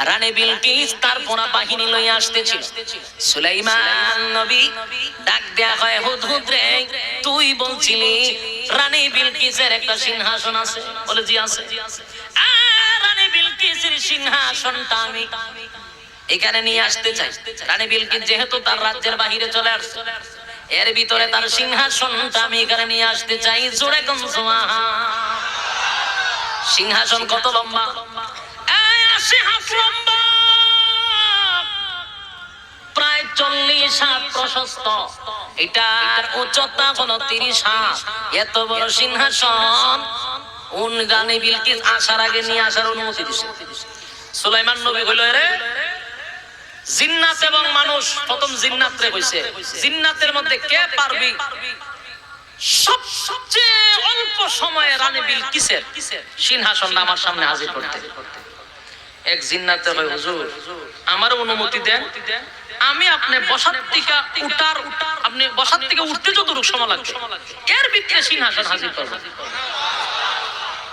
রানী বিলকিস তার পোনা বাহিনী লইয়া আসতেছিল। সুলাইমান নবী ডাক দেয়া হয়, হুদহুদ রে, তুই বলছিলি রানী বিলকিসের একটা সিংহাসন আছে? বলে জি আছে। রানী বিলকিসের সিংহাসনটা আমি এখানে নিয়ে আসতে চাই। রানী বিলকিস যেহেতু তার রাজ্যের বাহিরে চলে আসছে, এর ভিতরে তার সিংহাসনটা আমি এখানে নিয়ে আসতে চাই। জোরে কোন সুবহান। সিংহাসন কত লম্বা? 80 হাত লম্বা, প্রায় 40 হাত প্রশস্ত। এটার উচ্চতা হলো 30 হাত। এত বড় সিংহাসন রানী বিলকিস আসার আগে নিয়ে আসার অনুমতি দিছে। সুলাইমান নবী কইল, রে জিন্নাত এবং মানুষ, প্রথম জিন্নাতরে কইছে, জিন্নাতের মধ্যে কে পারবি সবচেয়ে অল্প সময়ে রানী বিলকিসের সিংহাসনটা আমার সামনে হাজির করতে? এক জিন্নাতে কয়, হুজুর আমার অনুমতি দেন, আমি আপনি বসার থেকে আপনি বসার থেকে উঠতে যতটুকু সময় লাগবে এর ভিতরে সিংহাসন হাজির করব।